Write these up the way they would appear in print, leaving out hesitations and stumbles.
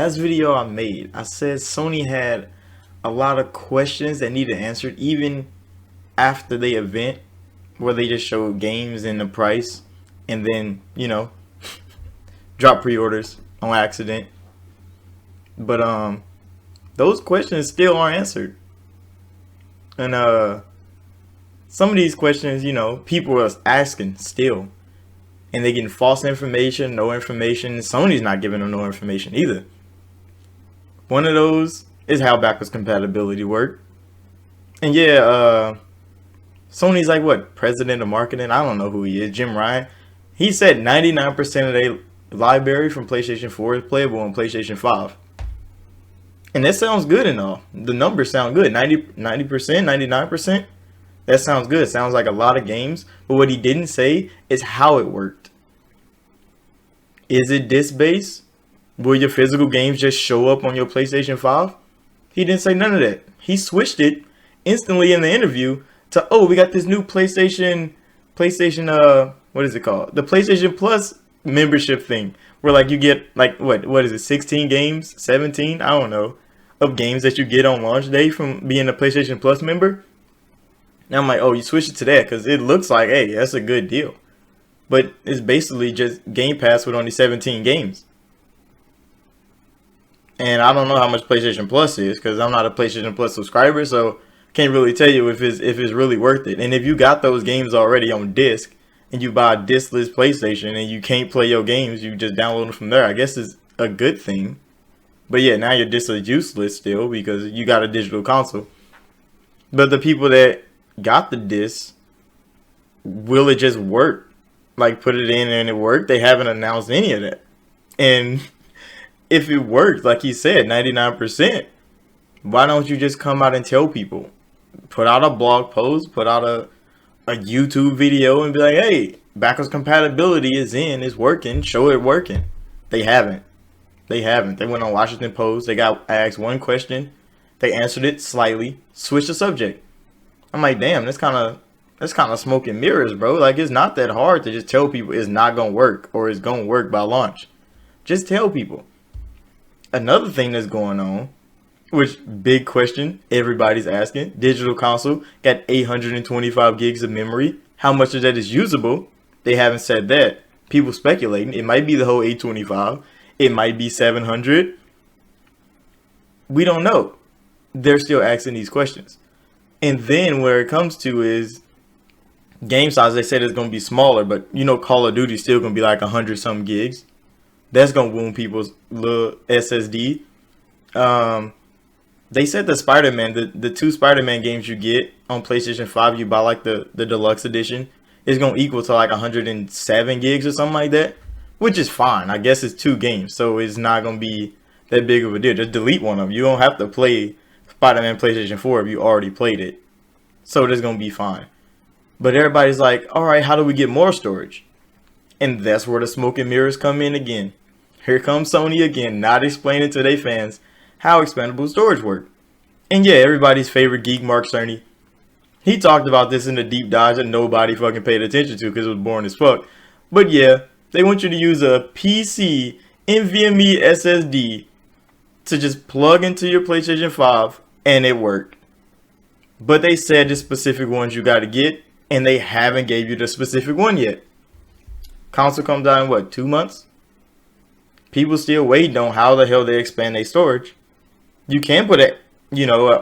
last video I made, I said Sony had a lot of questions that needed answered even after the event where they just showed games and the price and then, drop pre-orders on accident. But those questions still aren't answered. And some of these questions, people are asking still. And they getting false information, no information. Sony's not giving them no information either. One of those is how backwards compatibility work. And yeah, Sony's like what? President of marketing? I don't know who he is. Jim Ryan. He said 99% of their library from PlayStation 4 is playable on PlayStation 5. And that sounds good and all. The numbers sound good. 90%, 99%. That sounds good. Sounds like a lot of games. But what he didn't say is how it worked. Is it disc-based? Will your physical games just show up on your PlayStation 5? He didn't say none of that. He switched it instantly in the interview to, oh, we got this new PlayStation, what is it called? The PlayStation Plus membership thing. Where like you get like, what is it, 16 games? 17? I don't know. Of games that you get on launch day from being a PlayStation Plus member. And I'm like, oh, you switched it to that because it looks like, hey, that's a good deal. But it's basically just Game Pass with only 17 games. And I don't know how much PlayStation Plus is because I'm not a PlayStation Plus subscriber, so can't really tell you if it's really worth it. And if you got those games already on disc and you buy a discless PlayStation and you can't play your games, you just download them from there. I guess it's a good thing. But yeah, now your disc is useless still because you got a digital console. But the people that got the disc, will it just work? Like put it in and it worked? They haven't announced any of that. And if it worked, like he said, 99%, why don't you just come out and tell people? Put out a blog post, put out a YouTube video and be like, hey, backwards compatibility is in, it's working, show it working. They haven't. They went on Washington Post, they got asked one question, they answered it slightly, switched the subject. I'm like, damn, that's kind of smoke and mirrors, bro. Like, it's not that hard to just tell people it's not going to work or it's going to work by launch. Just tell people. Another thing that's going on, which big question everybody's asking, digital console got 825 gigs of memory. How much of that is usable? They haven't said that. People speculating. It might be the whole 825. It might be 700. We don't know. They're still asking these questions. And then where it comes to is game size, they said it's going to be smaller, but Call of Duty is still going to be like 100 some gigs. That's going to wound people's little SSD. They said the Spider-Man, the two Spider-Man games you get on PlayStation 5, you buy like the deluxe edition, is going to equal to like 107 gigs or something like that, which is fine. I guess it's two games, so it's not going to be that big of a deal. Just delete one of them. You don't have to play Spider-Man PlayStation 4 if you already played it. So it's going to be fine. But everybody's like, all right, how do we get more storage? And that's where the smoke and mirrors come in again. Here comes Sony again, not explaining to their fans how expandable storage work. And yeah, everybody's favorite geek, Mark Cerny, he talked about this in the deep dive that nobody fucking paid attention to because it was boring as fuck. But yeah, they want you to use a PC NVMe SSD to just plug into your PlayStation 5 and it worked. But they said the specific ones you got to get, and they haven't gave you the specific one yet. Console comes out in what, 2 months? People still waiting on how the hell they expand their storage. You can put a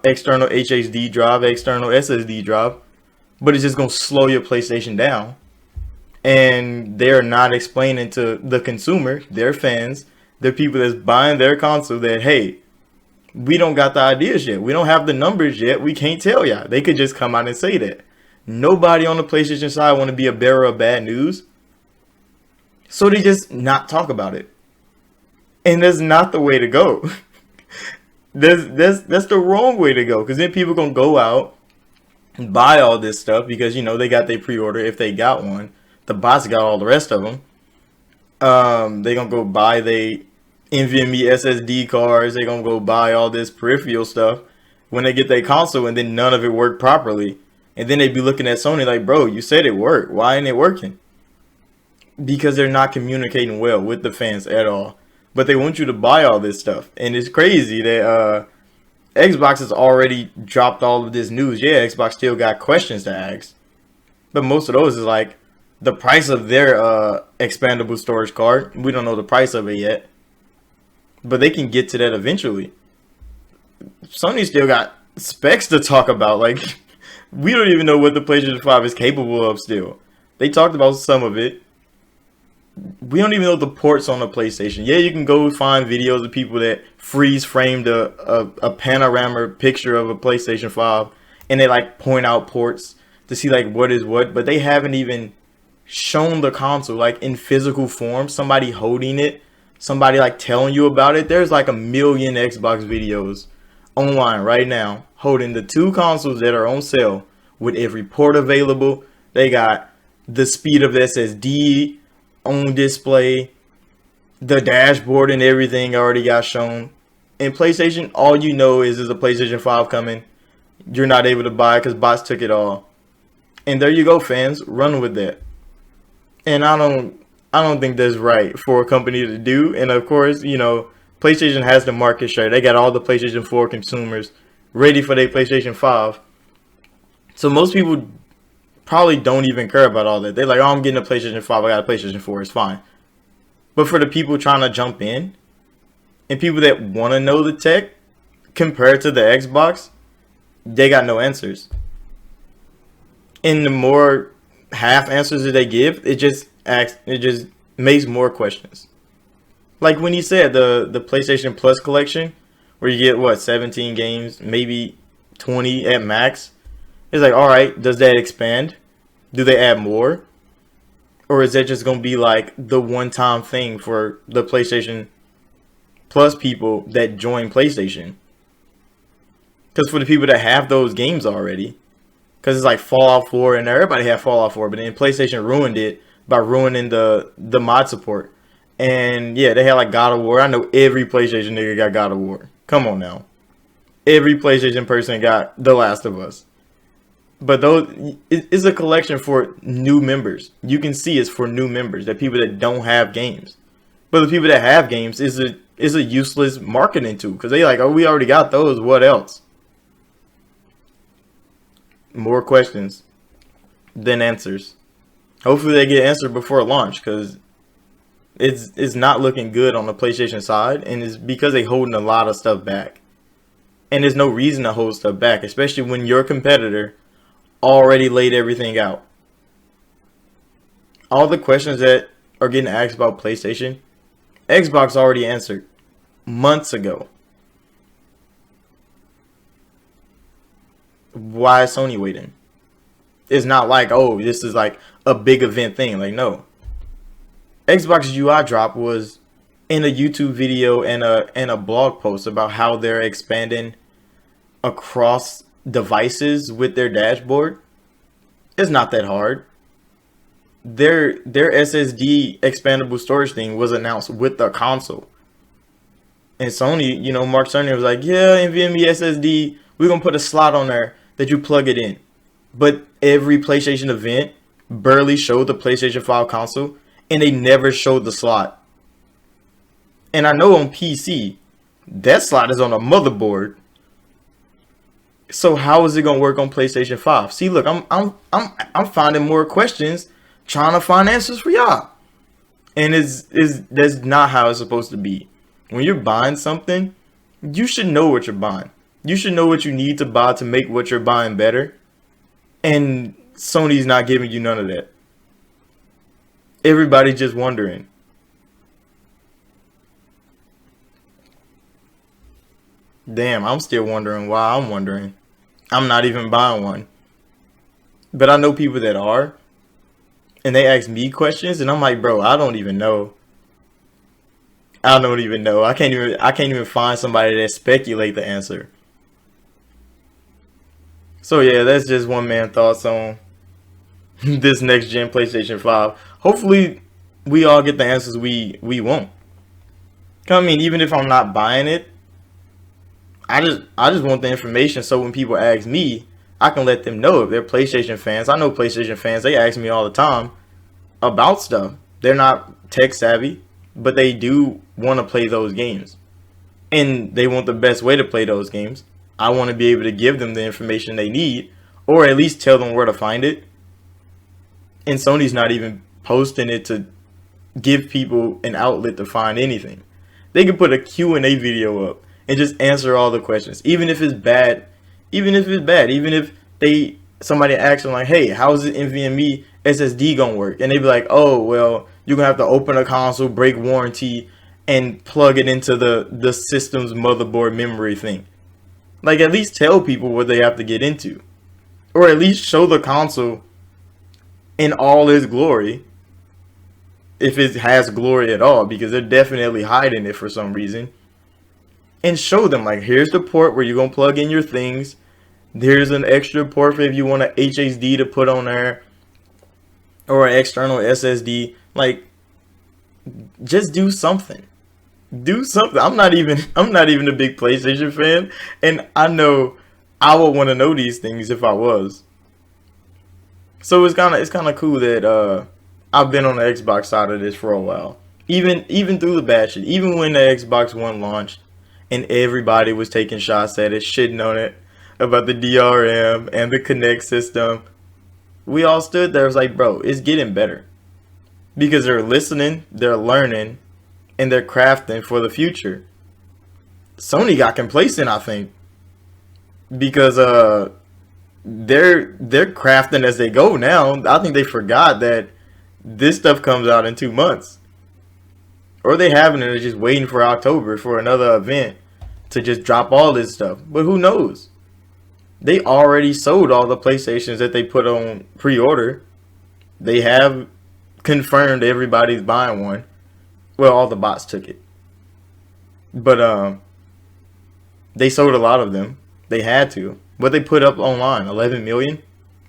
external HDD drive, external SSD drive, but it's just gonna slow your PlayStation down. And they're not explaining to the consumer, their fans, the people that's buying their console that, hey, we don't got the ideas yet. We don't have the numbers yet. We can't tell ya. They could just come out and say that. Nobody on the PlayStation side want to be a bearer of bad news. So they just not talk about it. And that's not the way to go. That's the wrong way to go. Because then people going to go out and buy all this stuff because, they got their pre-order if they got one. The bots got all the rest of them. They going to go buy their NVMe SSD cards. They going to go buy all this peripheral stuff when they get their console and then none of it worked properly. And then they'd be looking at Sony like, bro, you said it worked. Why ain't it working? Because they're not communicating well with the fans at all. but they want you to buy all this stuff. And it's crazy that Xbox has already dropped all of this news. Yeah, Xbox still got questions to ask, but most of those is like the price of their expandable storage card. We don't know the price of it yet, but they can get to that eventually. Sony still got specs to talk about. Like, we don't even know what the PlayStation 5 is capable of still. They talked about some of it. We don't even know the ports on the PlayStation. Yeah, you can go find videos of people that freeze framed a panorama picture of a PlayStation 5 and they like point out ports to see like what is what, but they haven't even shown the console like in physical form, somebody holding it, somebody like telling you about it. There's like a million Xbox videos online right now holding the two consoles that are on sale with every port available. They got the speed of the SSD on display, the dashboard and everything already got shown. In PlayStation, all you know is a PlayStation 5 coming. You're not able to buy it because bots took it all. And there you go, fans. Run with that. And I don't think that's right for a company to do. And of course, you know, PlayStation has the market share. They got all the PlayStation 4 consumers ready for their PlayStation 5. So most people probably don't even care about all that. They're like, oh, I'm getting a PlayStation 5. I got a PlayStation 4. It's fine. But for the people trying to jump in and people that want to know the tech compared to the Xbox, they got no answers. And the more half answers that they give, it just makes more questions. Like when you said the PlayStation Plus collection, where you get what, 17 games, maybe 20 at max. It's like, all right, does that expand? Do they add more? Or is that just going to be like the one-time thing for the PlayStation Plus people that join PlayStation? Because for the people that have those games already, because it's like Fallout 4 and everybody had Fallout 4, but then PlayStation ruined it by ruining the mod support. And yeah, they had like God of War. I know every PlayStation nigga got God of War. Come on now. Every PlayStation person got The Last of Us. But those, it's a collection for new members. You can see it's for new members, that people that don't have games. But the people that have games is a useless marketing tool, because they like, oh, we already got those. What else? More questions than answers. Hopefully they get answered before launch, because it's not looking good on the PlayStation side, and it's because they holding a lot of stuff back. And there's no reason to hold stuff back, especially when your competitor already laid everything out. All the questions that are getting asked about PlayStation, Xbox already answered months ago. Why is Sony waiting? It's not like, oh, this is like a big event thing. Like, no. Xbox UI drop was in a YouTube video and a blog post about how they're expanding across devices with their dashboard. It's not that hard. Their SSD expandable storage thing was announced with the console. And Sony, you know, Mark Cerny was like, yeah, NVMe SSD, we're going to put a slot on there that you plug it in. But every PlayStation event barely showed the PlayStation 5 console, and they never showed the slot. And I know on PC, that slot is on a motherboard. So how is it gonna work on PlayStation 5? See, look, I'm finding more questions, trying to find answers for y'all. And that's not how it's supposed to be. When you're buying something, you should know what you're buying. You should know what you need to buy to make what you're buying better. And Sony's not giving you none of that. Everybody's just wondering. Damn, I'm still wondering why I'm wondering. I'm not even buying one. But I know people that are. And they ask me questions and I'm like, bro, I don't even know. I don't even know. I can't even find somebody that speculate the answer. So yeah, that's just one man thoughts on this next gen PlayStation 5. Hopefully we all get the answers we want. I mean, even if I'm not buying it, I just want the information so when people ask me, I can let them know if they're PlayStation fans. I know PlayStation fans, they ask me all the time about stuff. They're not tech savvy. but they do want to play those games, and they want the best way to play those games. I want to be able to give them the information they need, or at least tell them where to find it. And Sony's not even posting it to give people an outlet to find anything. They could put a Q&A video up and just answer all the questions, even if it's bad. Even if somebody asks them like, hey, how's the NVMe SSD gonna work? And they be like, oh, well, you're gonna have to open a console, break warranty, and plug it into the system's motherboard memory thing. Like, at least tell people what they have to get into, or at least show the console in all its glory, if it has glory at all, because they're definitely hiding it for some reason. And show them, like, here's the port where you're gonna plug in your things. There's an extra port for if you want an HDD to put on there, or an external SSD. Like, just do something. Do something. I'm not even a big PlayStation fan, and I know I would want to know these things if I was. So it's kind of cool that I've been on the Xbox side of this for a while. Even through the bad shit. Even when the Xbox One launched and everybody was taking shots at it, shitting on it about the DRM and the Kinect system, we all stood there. It was like, bro, it's getting better. Because they're listening, they're learning, and they're crafting for the future. Sony got complacent, I think, because they're crafting as they go now. I think they forgot that this stuff comes out in 2 months, or they haven't, and they're just waiting for October for another event to just drop all this stuff. But who knows? They already sold all the PlayStations that they put on pre-order. They have confirmed everybody's buying one. Well, all the bots took it, but they sold a lot of them. They had to. What they put up online, 11 million,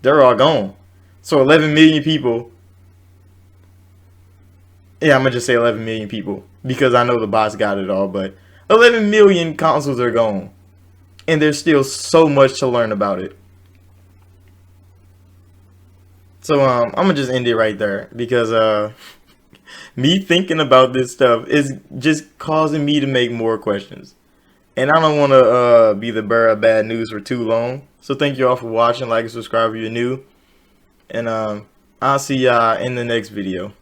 they're all gone. So 11 million people. Yeah, I'm gonna just say 11 million people because I know the bots got it all, but 11 million consoles are gone, and there's still so much to learn about it. So I'm gonna just end it right there because me thinking about this stuff is just causing me to make more questions. And I don't want to be the bearer of bad news for too long. So thank you all for watching. Like and subscribe if you're new. And I'll see y'all in the next video.